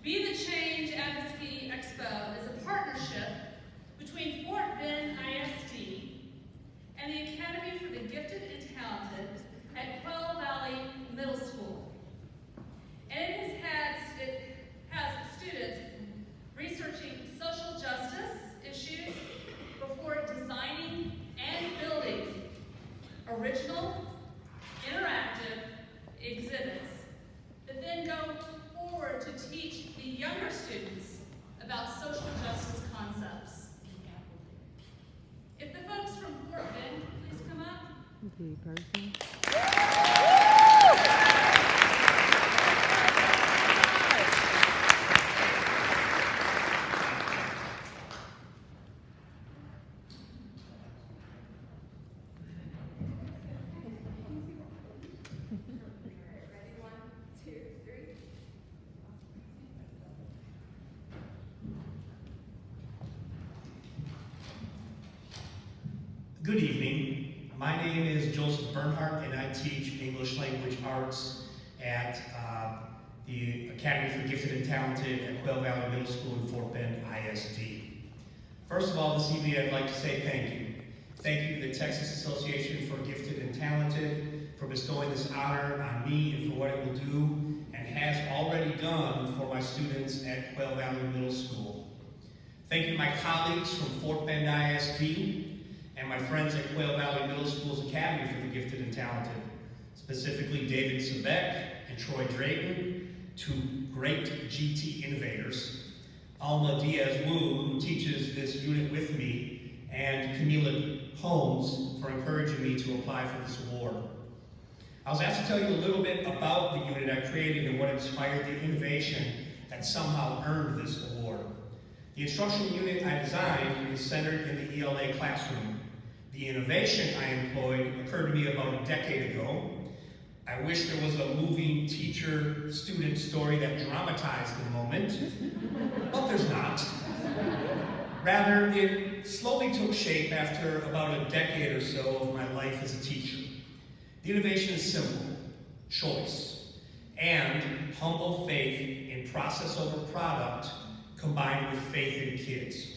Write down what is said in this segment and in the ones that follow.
Be the Change Advocacy Expo is a partnership between Fort Bend ISD and the Academy for the Gifted and Talented at Quail Valley Middle School. And it has students researching social justice issues before designing and building original, interactive exhibits that then go forward to teach the younger students about social justice concepts. If the folks from Fort Bend please come up. Good evening. My name is Joseph Bernhart, and I teach English Language Arts at the Academy for Gifted and Talented at Quail Valley Middle School in Fort Bend ISD. First of all, this evening I'd like to say thank you. Thank you to the Texas Association for Gifted and Talented for bestowing this honor on me and for what it will do and has already done for my students at Quail Valley Middle School. Thank you to my colleagues from Fort Bend ISD and my friends at Quail Valley Middle School's Academy for the Gifted and Talented, specifically David Sebeck and Troy Drayton, two great GT innovators, Alma Diaz-Wu, who teaches this unit with me, and Camila Holmes for encouraging me to apply for this award. I was asked to tell you a little bit about the unit I created and what inspired the innovation that somehow earned this award. The instructional unit I designed is centered in the ELA classroom. The innovation I employed occurred to me about a decade ago. I wish there was a moving teacher-student story that dramatized the moment, but there's not. Rather, it slowly took shape after about a decade or so of my life as a teacher. The innovation is simple: choice, and humble faith in process over product combined with faith in kids.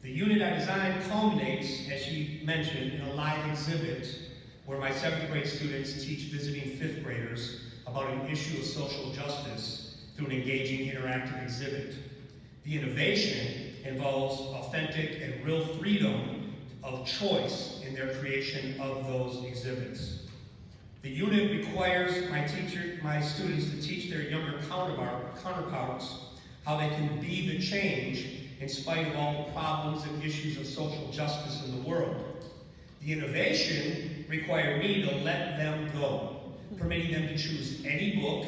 The unit I designed culminates, as she mentioned, in a live exhibit where my 7th grade students teach visiting 5th graders about an issue of social justice through an engaging interactive exhibit. The innovation involves authentic and real freedom of choice in their creation of those exhibits. The unit requires my students to teach their younger counterparts how they can be the change in spite of all the problems and issues of social justice in the world. The innovation required me to let them go, permitting them to choose any book,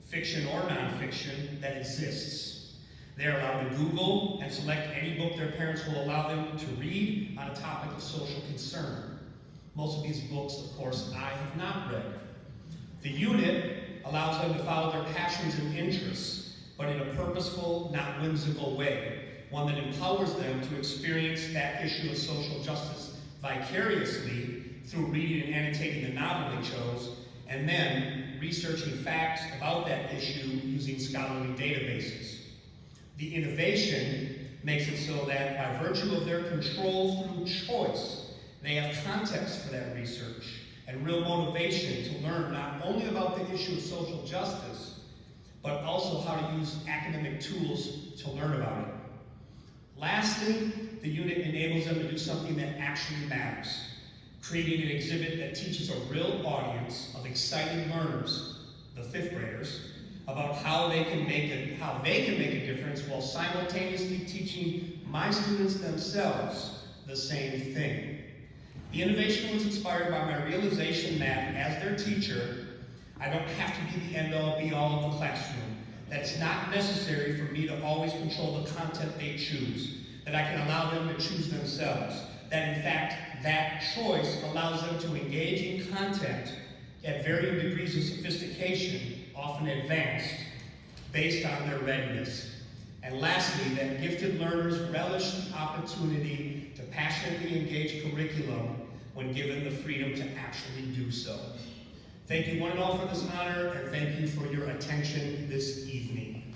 fiction or nonfiction, that exists. They are allowed to Google and select any book their parents will allow them to read on a topic of social concern. Most of these books, of course, I have not read. The unit allows them to follow their passions and interests, but in a purposeful, not whimsical way, one that empowers them to experience that issue of social justice vicariously through reading and annotating the novel they chose, and then researching facts about that issue using scholarly databases. The innovation makes it so that by virtue of their control through choice, they have context for that research and real motivation to learn not only about the issue of social justice, but also how to use academic tools to learn about it. Lastly, the unit enables them to do something that actually matters, creating an exhibit that teaches a real audience of excited learners, the 5th graders, about how they can make a difference while simultaneously teaching my students themselves the same thing. The innovation was inspired by my realization that, as their teacher, I don't have to be the end-all, be-all of the classroom, that it's not necessary for me to always control the content they choose, that I can allow them to choose themselves, that in fact, that choice allows them to engage in content at varying degrees of sophistication, often advanced, based on their readiness. And lastly, that gifted learners relish the opportunity to passionately engage curriculum when given the freedom to actually do so. Thank you one and all for this honor, and thank you for your attention this evening.